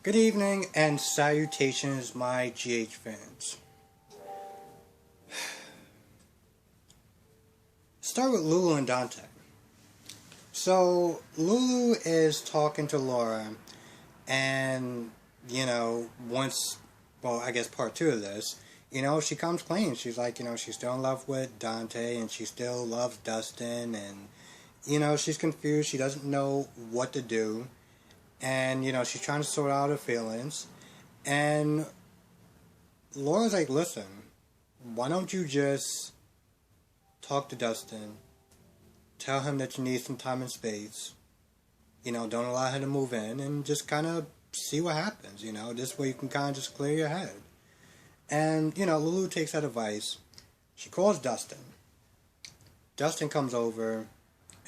Good evening and salutations, my GH fans. Start with Lulu and Dante. So, Lulu is talking to Laura, and, once, I guess part two of this, she comes clean. She's like, she's still in love with Dante, and she still loves Dustin, and, she's confused. She doesn't know what to do. And, she's trying to sort out her feelings. And Laura's like, listen, why don't you just talk to Dustin, tell him that you need some time and space, don't allow him to move in, and just kind of see what happens, this way you can kind of just clear your head. And, Lulu takes that advice. She calls Dustin. Dustin comes over,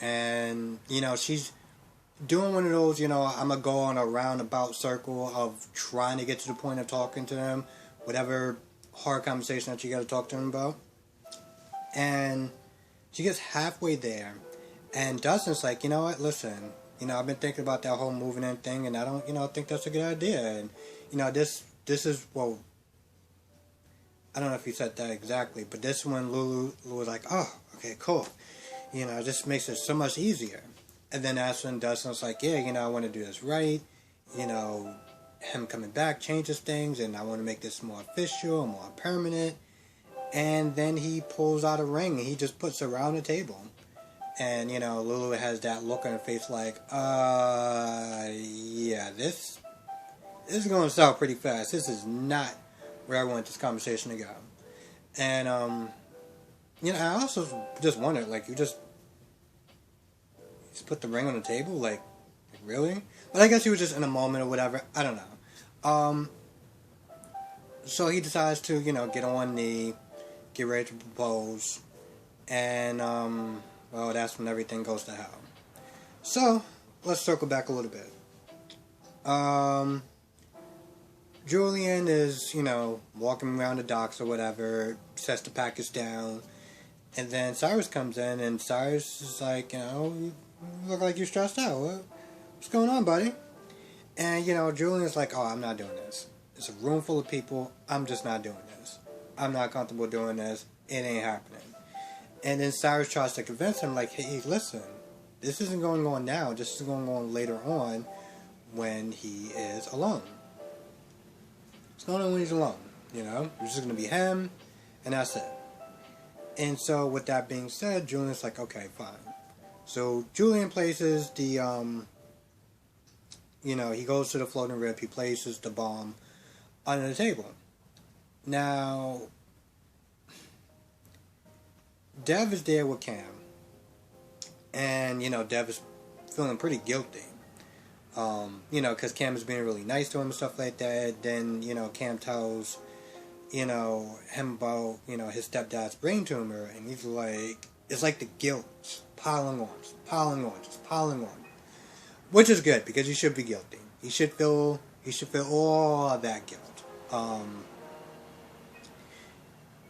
and, she's doing one of those, I'm going to go on a roundabout circle of trying to get to the point of talking to them, whatever hard conversation that you got to talk to them about. And she gets halfway there, and Dustin's like, you know what, listen, I've been thinking about that whole moving in thing, and I don't, think that's a good idea. And, this is, well, I don't know if he said that exactly, but this one, Lulu was like, oh, okay, cool. This makes it so much easier. And then that's when Dustin's like, yeah, I want to do this right. Him coming back changes things, and I want to make this more official and more permanent. And then he pulls out a ring, and he just puts it around the table. And, Lulu has that look on her face like, yeah, this is going to start pretty fast. This is not where I want this conversation to go. And, I also just wondered, like, you just put the ring on the table? Like really? But I guess he was just in a moment or whatever. I don't know. So he decides to, get on one knee, get ready to propose. And, that's when everything goes to hell. So, let's circle back a little bit. Julian is, walking around the docks or whatever, sets the package down. And then Cyrus comes in, and Cyrus is like, you look like you're stressed out. What's going on, buddy? And, Julian's like, oh, I'm not doing this. It's a room full of people. I'm just not doing this. I'm not comfortable doing this. It ain't happening. And then Cyrus tries to convince him, like, hey, listen, this isn't going on now. This is going on later on when he is alone. It's going on when he's alone, It's just going to be him, and that's it. And so, with that being said, Julian's like, okay, fine. So, Julian places the, he goes to the floating rib, he places the bomb under the table. Now, Dev is there with Cam. And, Dev is feeling pretty guilty. Because Cam is being really nice to him and stuff like that. Then, Cam tells, him about, his stepdad's brain tumor. And he's like, it's like the guilt piling on. Which is good, because he should be guilty. He should feel all of that guilt.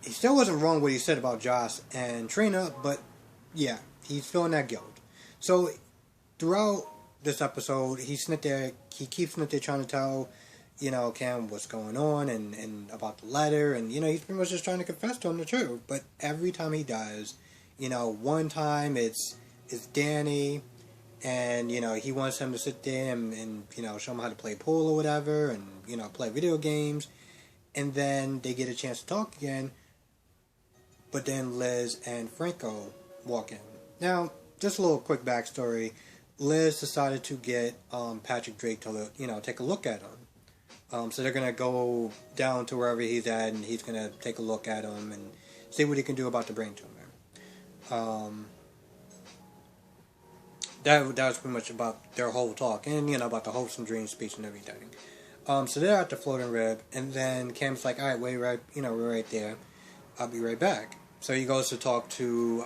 He still wasn't wrong what he said about Josh and Trina, but yeah, he's feeling that guilt. So throughout this episode, he keeps trying to tell, Cam what's going on and about the letter, and he's pretty much just trying to confess to him the truth. But every time he does, one time it's Danny, and he wants him to sit there and show him how to play pool or whatever, and play video games, and then they get a chance to talk again. But then Liz and Franco walk in. Now, just a little quick backstory. Liz decided to get Patrick Drake to take a look at him. So they're gonna go down to wherever he's at, and he's gonna take a look at him and see what he can do about the brain tumor. That was pretty much about their whole talk, and about the hopes and dreams speech and everything. So they're at the floating rib, and then Cam's like, all right, wait, right, we're right there. I'll be right back. So he goes to talk to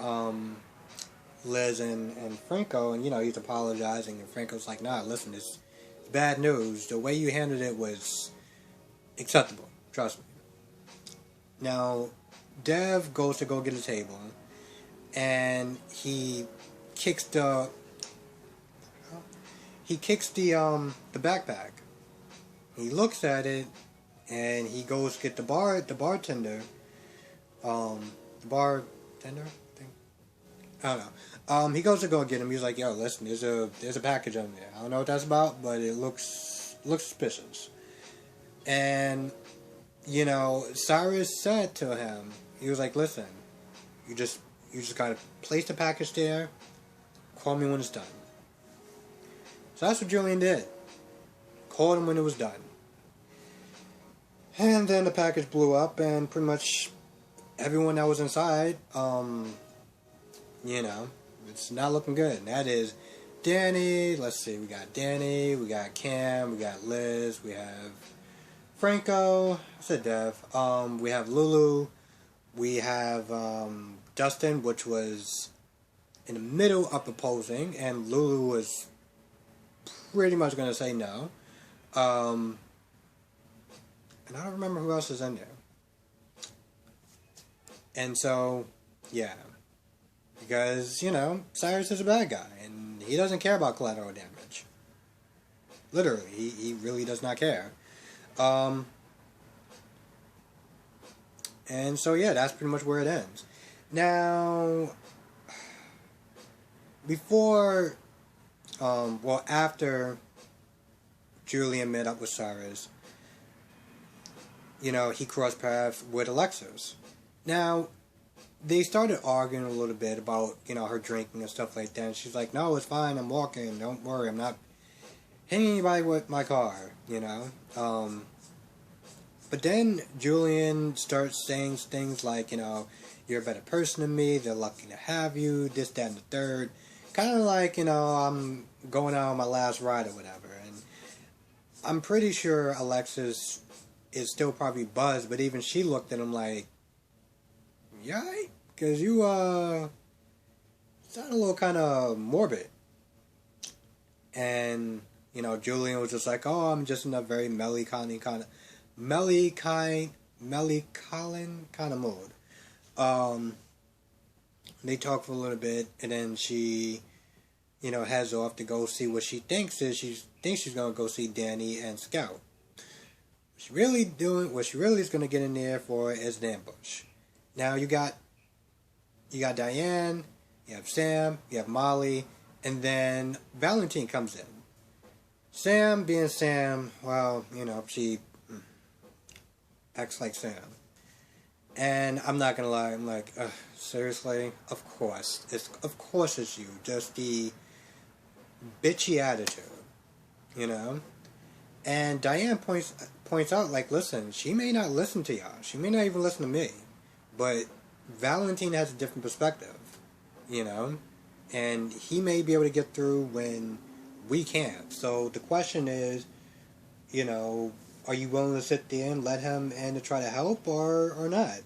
Liz and Franco, and he's apologizing, and Franco's like, nah, listen, it's bad news. The way you handled it was acceptable. Trust me. Now, Dev goes to go get a table, and he kicks the backpack. He looks at it, and he goes get the bartender, the bartender thing. I don't know. He goes to go get him. He's like, "Yo, listen, there's a package on there. I don't know what that's about, but it looks suspicious." And Cyrus said to him, he was like, "Listen, you just gotta place the package there. Call me when it's done." So that's what Julian did. Called him when it was done. And then the package blew up, and pretty much everyone that was inside, it's not looking good. And that is Danny. Let's see, we got Danny, we got Cam, we got Liz, we have Franco. I said Dev. We have Lulu. We have Dustin, which was in the middle of proposing, and Lulu was pretty much going to say no. And I don't remember who else is in there. And so, yeah. Because, Cyrus is a bad guy, and he doesn't care about collateral damage. Literally, he really does not care. And so, yeah, that's pretty much where it ends. Now, before, after Julian met up with Cyrus, he crossed paths with Alexis. Now, they started arguing a little bit about, her drinking and stuff like that. And she's like, "No, it's fine, I'm walking, don't worry, I'm not hitting anybody with my car," But then Julian starts saying things like, "You're a better person than me, they're lucky to have you, this, that, and the third." Kind of like, I'm going out on my last ride or whatever. And I'm pretty sure Alexis is still probably buzzed, but even she looked at him like, "Yeah, because you, sound a little kind of morbid." And, Julian was just like, "Oh, I'm just in a very melancholy kind of mood." They talk for a little bit, and then she, heads off to go see what she thinks is. She thinks she's going to go see Danny and Scout. What she really is going to get in there for is an ambush. Now you got Diane, you have Sam, you have Molly, and then Valentine comes in. Sam, being Sam, well, she acts like Sam. And I'm not gonna lie, I'm like, seriously? Of course it's you. Just the bitchy attitude, And Diane points out, like, listen, she may not listen to y'all. She may not even listen to me. But Valentine has a different perspective, And he may be able to get through when we can't. So the question is, are you willing to sit there and let him in to try to help or not?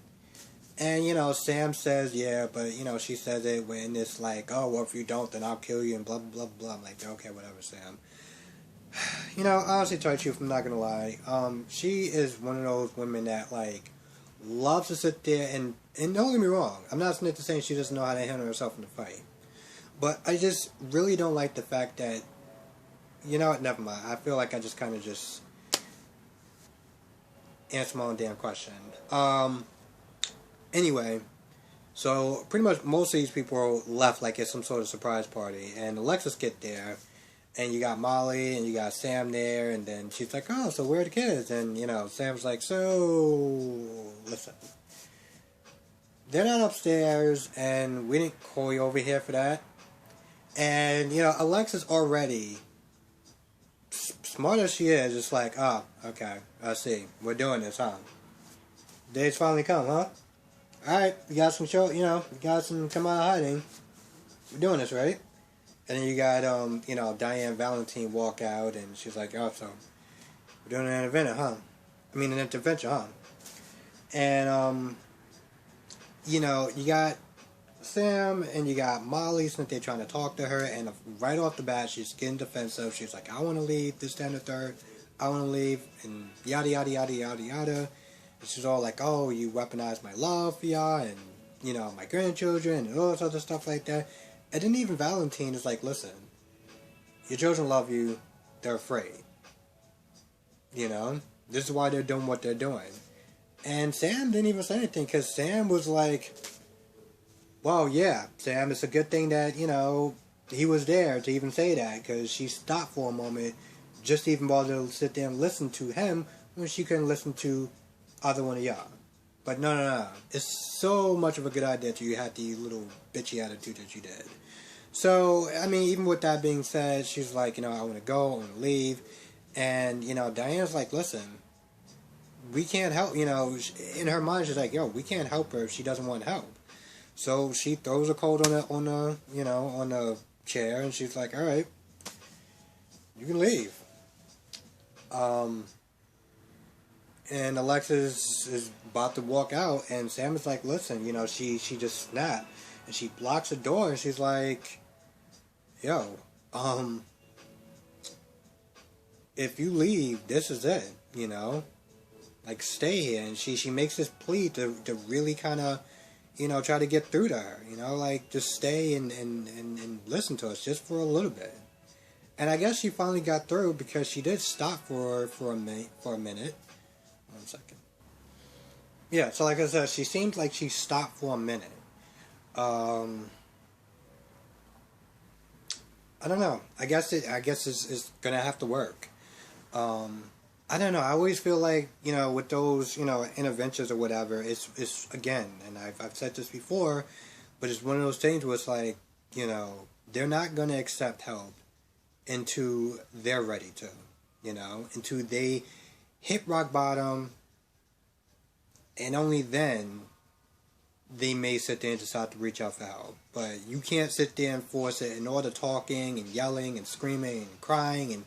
And, Sam says, yeah, but, she says it when it's like, "Oh, well, if you don't, then I'll kill you," and blah, blah, blah. I'm like, okay, whatever, Sam. Honestly, to tell you the truth, I'm not going to lie. She is one of those women that, like, loves to sit there and don't get me wrong, I'm not saying she doesn't know how to handle herself in the fight. But I just really don't like the fact that, never mind. I feel like I just kind of just answered my own damn question. Anyway, so pretty much most of these people left like it's some sort of surprise party, and Alexis get there, and you got Molly and you got Sam there, and then she's like, "Oh, so where are the kids?" And Sam's like, "So listen, they're not upstairs, and we didn't call you over here for that." And Alexis already, smart as she is, it's like, "Oh, okay, I see, we're doing this, huh? Day's finally come, huh? Alright, you got some show, you got some come out of hiding. We're doing this, right?" And then you got, Diane Valentine walk out, and she's like, "Oh, so we're doing an intervention, huh? An intervention, huh?" And, you got Sam and you got Molly, since they're trying to talk to her, and right off the bat, she's getting defensive. She's like, "I want to leave, this, that, and the third. I want to leave," and yada, yada, yada, yada, yada. And she's all like, "Oh, you weaponized my love for y'all, and, my grandchildren, and all this other stuff like that." And then even Valentine is like, "Listen, your children love you, they're afraid. You know, this is why they're doing what they're doing. And Sam didn't even say anything because Sam was like, well, yeah, Sam, it's a good thing that, he was there to even say that because she stopped for a moment just to even bother to sit there and listen to him when she couldn't listen to either one of y'all. But no, no, no. It's so much of a good idea that you had the little bitchy attitude that you did. So, I mean, even with that being said, she's like, I want to go, I want to leave. And, Diana's like, listen, we can't help, in her mind, she's like, yo, we can't help her if she doesn't want help. So she throws a coat on the chair, and she's like, all right, you can leave. And Alexis is about to walk out, and Sam is like, listen, she just snapped. And she blocks the door, and she's like, yo, if you leave, this is it, like, stay here. And she makes this plea to really kind of, try to get through to her, like, just stay and listen to us just for a little bit. And I guess she finally got through because she did stop for a minute. 1 second. Yeah, so like I said, she seems like she stopped for a minute. I don't know. I guess it's gonna have to work. I don't know. I always feel like, with those, interventions or whatever, it's again, and I've said this before, but it's one of those things where it's like, they're not going to accept help until they're ready to, until they hit rock bottom, and only then they may sit there and decide to reach out for help. But you can't sit there and force it, and all the talking and yelling and screaming and crying and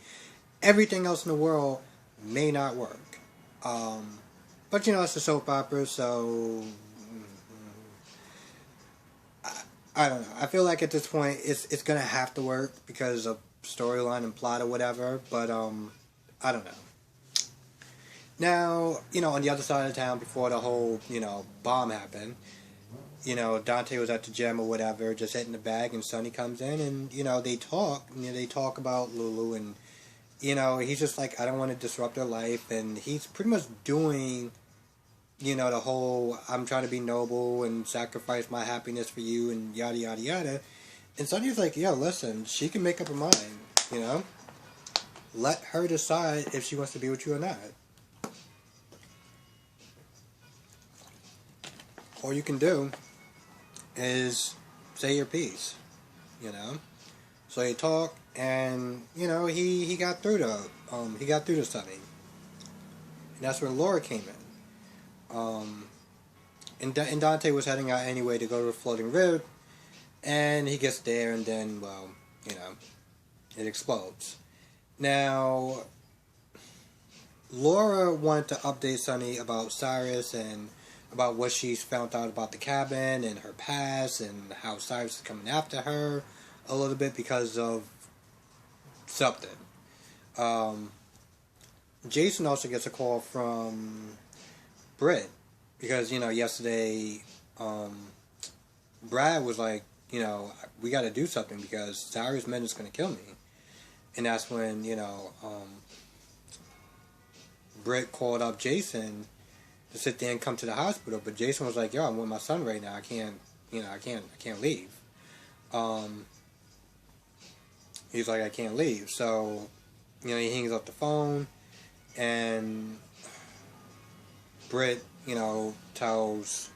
everything else in the world may not work. But it's a soap opera, so I don't know. I feel like at this point it's gonna have to work because of storyline and plot or whatever. But I don't know. Now, on the other side of town before the whole bomb happened, Dante was at the gym or whatever, just hitting the bag, and Sonny comes in, and they talk. They talk about Lulu, and he's just like, I don't want to disrupt her life, and he's pretty much doing, the whole, I'm trying to be noble and sacrifice my happiness for you, and yada, yada, yada. And Sonny's like, yeah, listen, she can make up her mind, Let her decide if she wants to be with you or not. All you can do is say your piece, So you talk, and he got through to Sonny, and that's when Laura came in. And Dante was heading out anyway to go to the floating rib, and he gets there, and then it explodes. Now, Laura wanted to update Sonny about Cyrus and about what she's found out about the cabin and her past and how Cyrus is coming after her a little bit because of something. Jason also gets a call from Britt because, yesterday Brad was like, we got to do something because Cyrus men is going to kill me. And that's when, Britt called up Jason to sit there and come to the hospital, but Jason was like, yo, I'm with my son right now, I can't leave. He's like, I can't leave. So, he hangs up the phone, and Britt, tells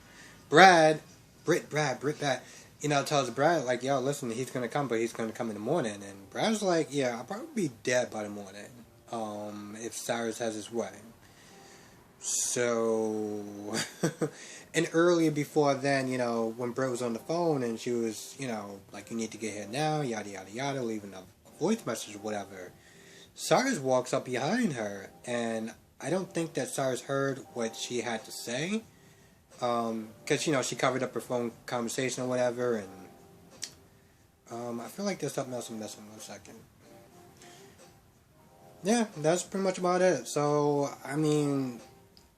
Brad, tells Brad, like, yo, listen, he's gonna come, but he's gonna come in the morning. And Brad's like, yeah, I'll probably be dead by the morning, if Cyrus has his way. So, and earlier before then, when Britt was on the phone and she was, like, you need to get here now, yada, yada, yada, leaving a voice message or whatever, Cyrus walks up behind her, and I don't think that Cyrus heard what she had to say, because, she covered up her phone conversation or whatever, and, I feel like there's something else I'm missing. 1 second. Yeah, that's pretty much about it. So, I mean,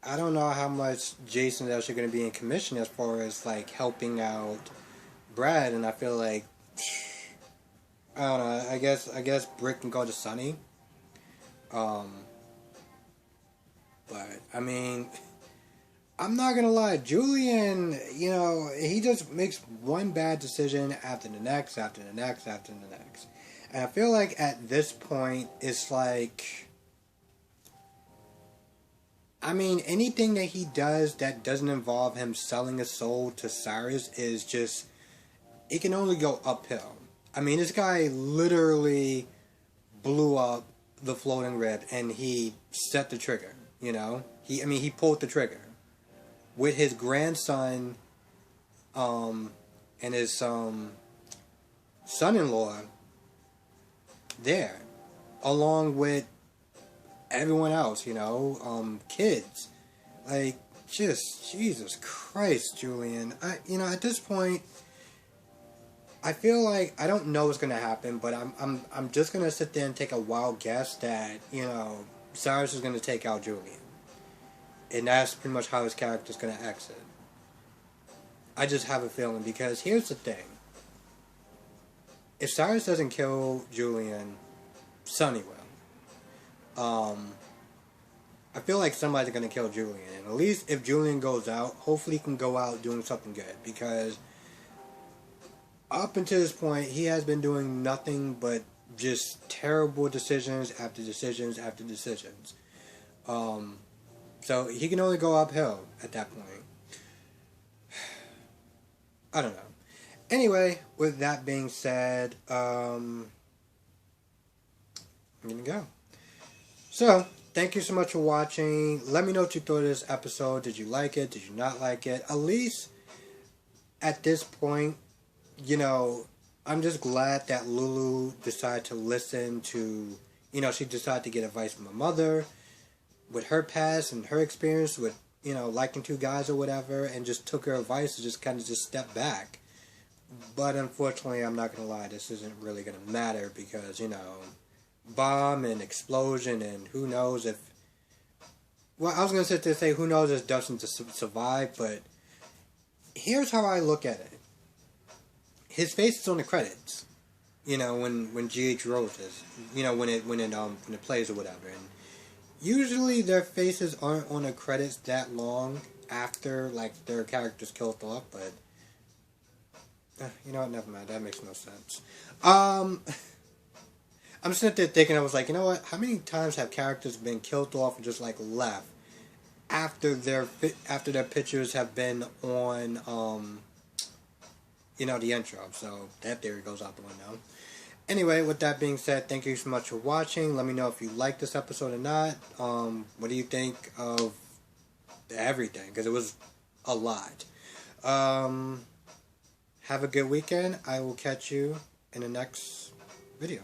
I don't know how much Jason is actually going to be in commission as far as, like, helping out Brad, and I feel like, I don't know, I guess Britt can go to Sonny. But, I mean, I'm not gonna lie, Julian, you know, he just makes one bad decision after the next, after the next, after the next. And I feel like at this point, it's like, I mean, anything that he does that doesn't involve him selling his soul to Cyrus is just, it can only go uphill. I mean, this guy literally blew up the floating rib and he set the trigger, you know? He pulled the trigger. With his grandson, and his, son-in-law there, along with everyone else, you know, kids. Like, just, Jesus Christ, Julian. At this point, I feel like, I don't know what's gonna happen, but I'm just gonna sit there and take a wild guess that, you know, Cyrus is gonna take out Julian. And that's pretty much how his character's gonna exit. I just have a feeling, because here's the thing. If Cyrus doesn't kill Julian, Sonny will. I feel like somebody's gonna kill Julian. And at least if Julian goes out, hopefully he can go out doing something good. Because up until this point, he has been doing nothing but just terrible decisions after decisions after decisions. So he can only go uphill at that point. I don't know. Anyway, with that being said, I'm gonna go. So, thank you so much for watching. Let me know what you thought of this episode. Did you like it? Did you not like it? At least, at this point, you know, I'm just glad that Lulu decided to listen to, you know, she decided to get advice from her mother with her past and her experience with, you know, liking two guys or whatever, and just took her advice to just kind of just step back. But unfortunately, I'm not going to lie, this isn't really going to matter because, you know, bomb and explosion and who knows if... Well, I was going to sit there and say who knows if Dustin to survive, but here's how I look at it. His face is on the credits, you know, when GH roses, you know, when it plays or whatever, and usually their faces aren't on the credits that long after, like, their character's killed off, but you know what, never mind, that makes no sense. I'm sitting there thinking, I was like, you know what, how many times have characters been killed off and just, like, left after their pictures have been on, you know, the intro? So that theory goes out the window. Anyway, with that being said, thank you so much for watching. Let me know if you liked this episode or not. What do you think of everything? Because it was a lot. Have a good weekend. I will catch you in the next video.